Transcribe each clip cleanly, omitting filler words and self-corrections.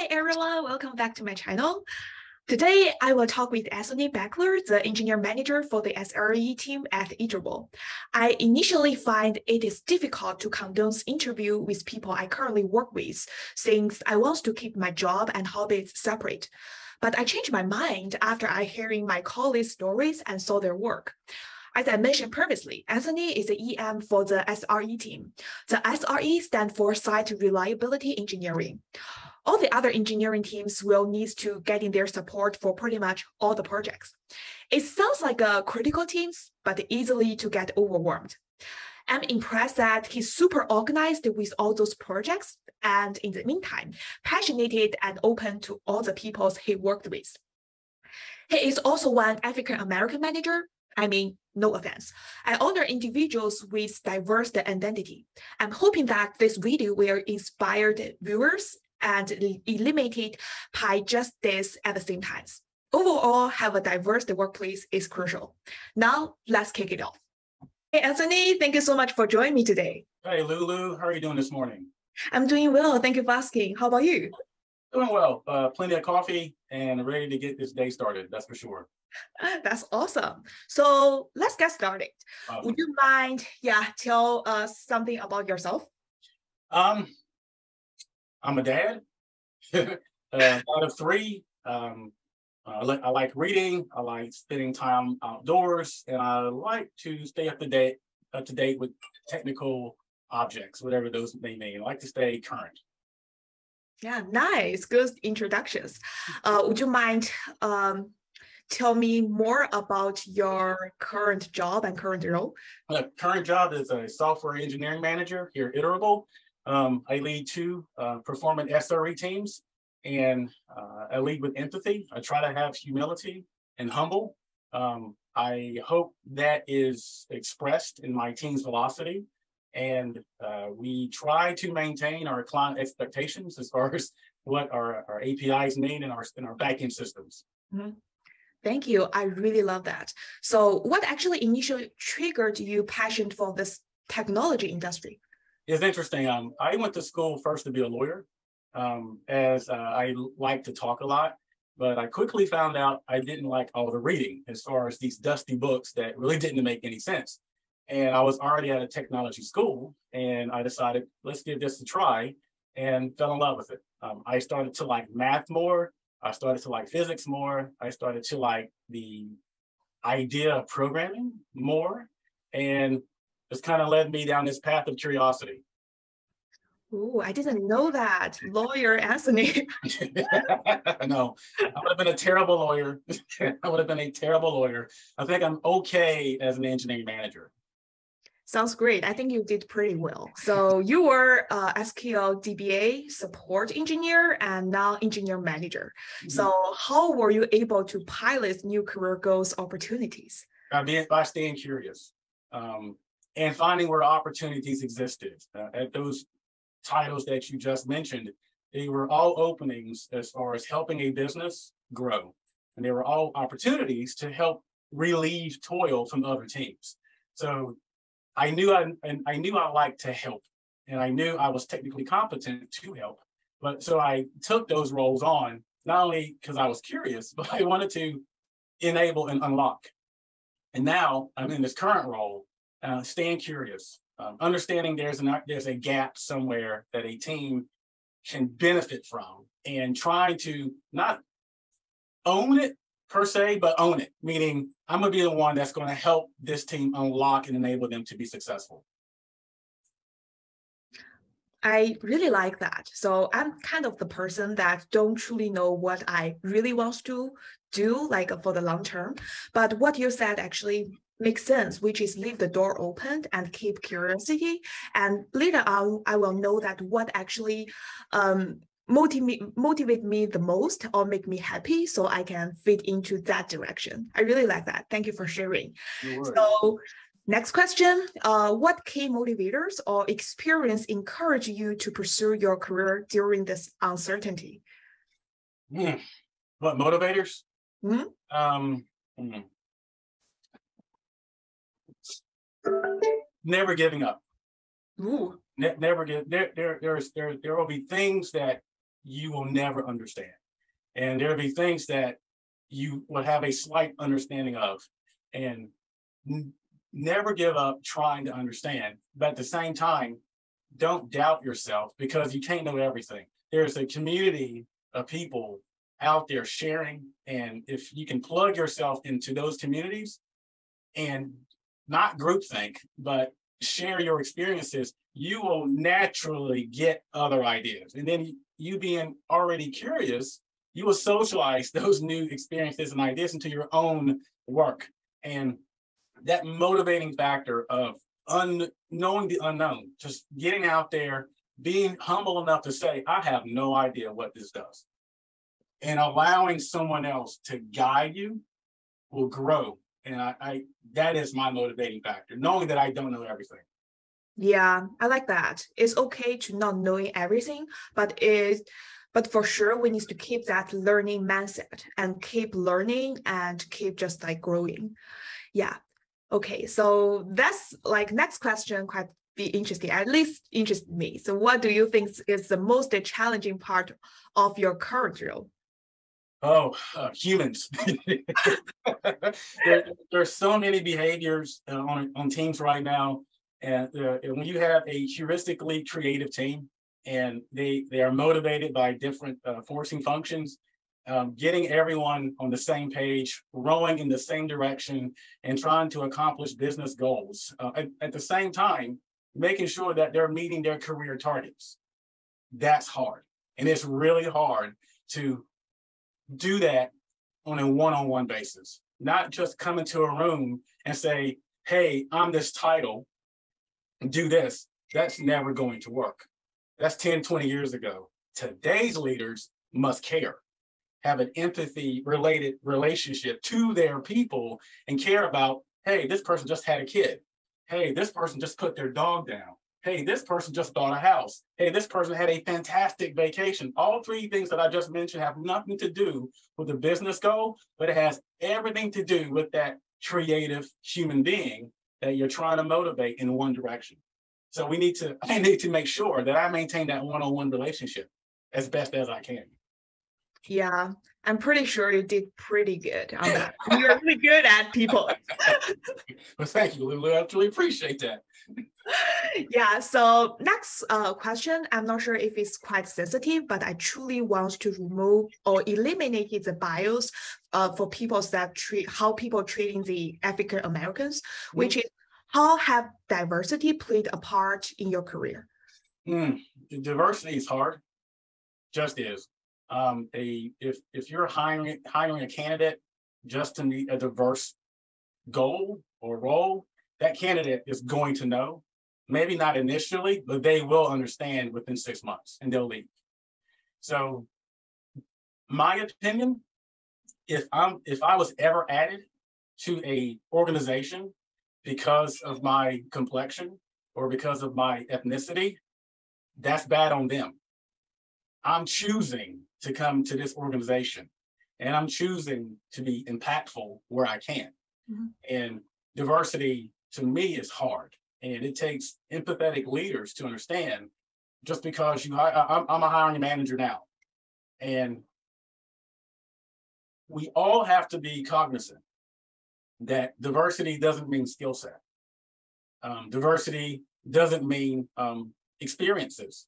Hi, everyone. Welcome back to my channel. Today, I will talk with Anthony Barkley, the engineer manager for the SRE team at Iterable. I initially find it is difficult to conduct interview with people I currently work with, since I want to keep my job and hobbies separate. But I changed my mind after I hearing my colleagues' stories and saw their work. As I mentioned previously, Anthony is the EM for the SRE team. The SRE stands for Site Reliability Engineering. All the other engineering teams will need to get in their support for pretty much all the projects. It sounds like a critical teams, but easily to get overwhelmed. I'm impressed that he's super organized with all those projects and in the meantime, passionate and open to all the people he worked with. He is also one African-American manager. I mean, no offense. I honor individuals with diverse identity. I'm hoping that this video will inspire the viewers and eliminate pie justice at the same time. Overall, have a diverse workplace is crucial. Now, let's kick it off. Hey, Anthony, thank you so much for joining me today. Hey, Lulu, how are you doing this morning? I'm doing well. Thank you for asking. How about you? Doing well. Plenty of coffee and ready to get this day started. That's for sure. That's awesome. So let's get started. Awesome. Would you mind, tell us something about yourself? I'm a dad, out of three. I like reading. I like spending time outdoors, and I like to stay up to date with technical objects, whatever those may mean. I like to stay current. Yeah, nice. Good introductions. Would you mind tell me more about your current job and current role? The current job is a software engineering manager here at Iterable. I lead two performant SRE teams, and I lead with empathy. I try to have humility and humble. I hope that is expressed in my team's velocity. And we try to maintain our client expectations as far as what our APIs mean in our backend systems. Mm-hmm. Thank you. I really love that. So what actually initially triggered you passion for this technology industry? It's interesting. I went to school first to be a lawyer, as I like to talk a lot, but I quickly found out I didn't like all the reading as far as these dusty books that really didn't make any sense. And I was already at a technology school, and I decided, let's give this a try, and fell in love with it. I started to like math more. I started to like physics more. I started to like the idea of programming more, and it's kind of led me down this path of curiosity. Oh, I didn't know that. Lawyer Anthony. No, I would have been a terrible lawyer. I would have been a terrible lawyer. I think I'm okay as an engineering manager. Sounds great. I think you did pretty well. So you were SQL DBA support engineer and now engineer manager. Mm-hmm. So how were you able to pilot new career goals opportunities? By staying curious and finding where opportunities existed. At those titles that you just mentioned, they were all openings as far as helping a business grow. And they were all opportunities to help relieve toil from other teams. So I knew I liked to help, and I knew I was technically competent to help. But so I took those roles on, not only because I was curious, but I wanted to enable and unlock. And now I'm in this current role, staying curious, understanding there's a gap somewhere that a team can benefit from, and trying to not own it per se, but own it, meaning I'm going to be the one that's going to help this team unlock and enable them to be successful. I really like that. So I'm kind of the person that don't truly know what I really want to do, like for the long term. But what you said actually makes sense, which is leave the door open and keep curiosity. And later on, I will know that what actually motivate me the most or make me happy, so I can fit into that direction. I really like that. Thank you for sharing. So next question, what key motivators or experience encourage you to pursue your career during this uncertainty? What motivators? Never giving up. Ooh. Never give. There will be things that you will never understand. And there'll be things that you will have a slight understanding of, and never give up trying to understand. But at the same time, don't doubt yourself because you can't know everything. There's a community of people out there sharing. And if you can plug yourself into those communities and not groupthink, but share your experiences, you will naturally get other ideas. And then you being already curious, you will socialize those new experiences and ideas into your own work. And that motivating factor of knowing the unknown, just getting out there, being humble enough to say, I have no idea what this does. And allowing someone else to guide you will grow. And I that is my motivating factor, knowing that I don't know everything. Yeah, I like that. It's okay to not knowing everything, but for sure we need to keep that learning mindset and keep learning and keep just like growing. Yeah. Okay, so that's like next question quite be interesting, at least interests me. So what do you think is the most challenging part of your current role? Oh, humans. There's so many behaviors on teams right now. And when you have a heuristically creative team and they are motivated by different forcing functions, getting everyone on the same page, rowing in the same direction, and trying to accomplish business goals. At the same time, making sure that they're meeting their career targets. That's hard. And it's really hard to do that on a one-on-one basis, not just come into a room and say, hey, I'm this title, do this. That's never going to work. That's 10, 20 years ago. Today's leaders must care, have an empathy related relationship to their people and care about, hey, this person just had a kid. Hey, this person just put their dog down. Hey, this person just bought a house. Hey, this person had a fantastic vacation. All three things that I just mentioned have nothing to do with the business goal, but it has everything to do with that creative human being that you're trying to motivate in one direction. So I need to make sure that I maintain that one-on-one relationship as best as I can. Yeah, I'm pretty sure you did pretty good on that. You're really good at people. Well, thank you, Lulu. I truly appreciate that. Yeah, so next question, I'm not sure if it's quite sensitive, but I truly want to remove or eliminate the bias for people that how people treating the African Americans, which is how have diversity played a part in your career? Diversity is hard, just is. If you're hiring a candidate just to meet a diverse goal or role, that candidate is going to know. Maybe not initially, but they will understand within 6 months and they'll leave. So my opinion, if I was ever added to a organization because of my complexion or because of my ethnicity, that's bad on them. I'm choosing to come to this organization and I'm choosing to be impactful where I can. Mm-hmm. And diversity to me is hard. And it takes empathetic leaders to understand, just because I'm a hiring manager now. And we all have to be cognizant that diversity doesn't mean skill set. Diversity doesn't mean experiences.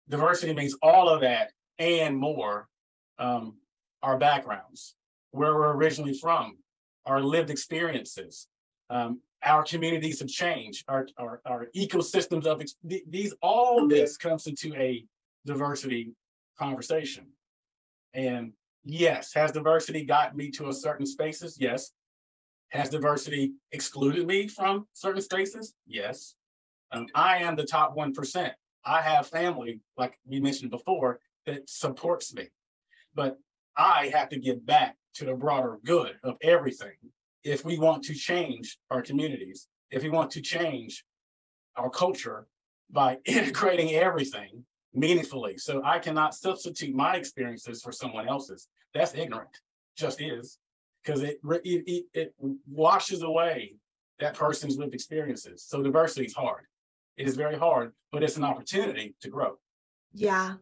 Diversity means all of that and more. Our backgrounds, where we're originally from, our lived experiences, our communities have changed, our ecosystems of all this comes into a diversity conversation. And yes, has diversity gotten me to a certain spaces? Yes. Has diversity excluded me from certain spaces? Yes. I am the top 1%. I have family, like we mentioned before, that supports me. But I have to give back to the broader good of everything if we want to change our communities, if we want to change our culture by integrating everything meaningfully. So I cannot substitute my experiences for someone else's. That's ignorant, just is, because it washes away that person's lived experiences. So diversity is hard. It is very hard, but it's an opportunity to grow. Yeah.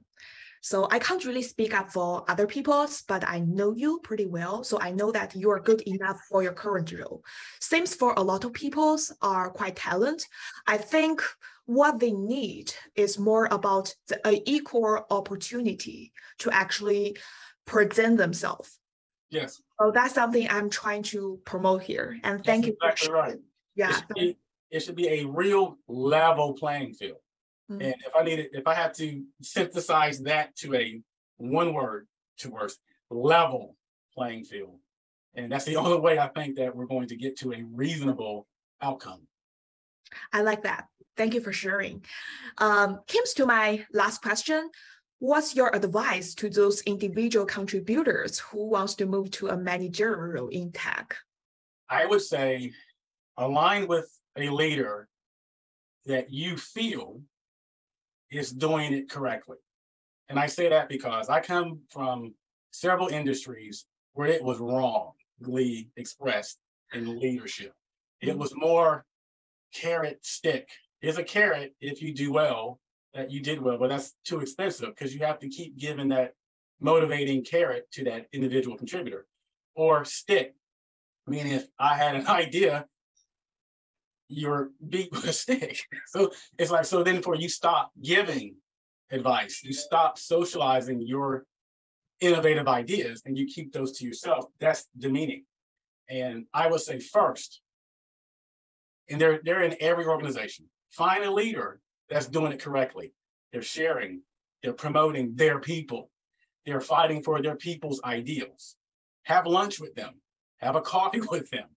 So I can't really speak up for other people's, but I know you pretty well. So I know that you are good enough for your current role. Seems for a lot of people's are quite talented. I think what they need is more about an equal opportunity to actually present themselves. Yes. So that's something I'm trying to promote here. And thank you. Exactly right. Yeah. It should be a real level playing field. And if I had to synthesize that to a one word, two words, level playing field. And that's the only way I think that we're going to get to a reasonable outcome. I like that. Thank you for sharing. Comes to my last question. What's your advice to those individual contributors who wants to move to a managerial role in tech? I would say align with a leader that you feel is doing it correctly. And I say that because I come from several industries where it was wrongly expressed in leadership. It was more carrot stick. It's a carrot if you do well, that you did well, but that's too expensive because you have to keep giving that motivating carrot to that individual contributor. Or stick, meaning if I had an idea, you're beat with a stick. So it's like, so then for you stop giving advice, you stop socializing your innovative ideas and you keep those to yourself. That's demeaning. And I would say first, and they're in every organization, find a leader that's doing it correctly. They're sharing, they're promoting their people, they're fighting for their people's ideals. Have lunch with them, have a coffee with them,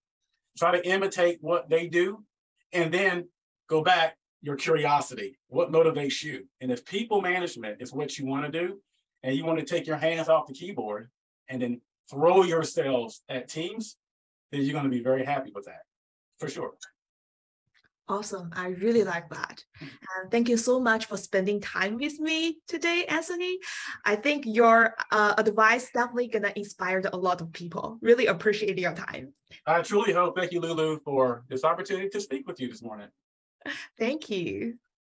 try to imitate what they do, and then go back your curiosity. What motivates you? And if people management is what you want to do, and you want to take your hands off the keyboard and then throw yourselves at teams, then you're going to be very happy with that, for sure. Awesome. I really like that. And thank you so much for spending time with me today, Anthony. I think your advice definitely going to inspire a lot of people. Really appreciate your time. I truly hope. Thank you, Lulu, for this opportunity to speak with you this morning. Thank you.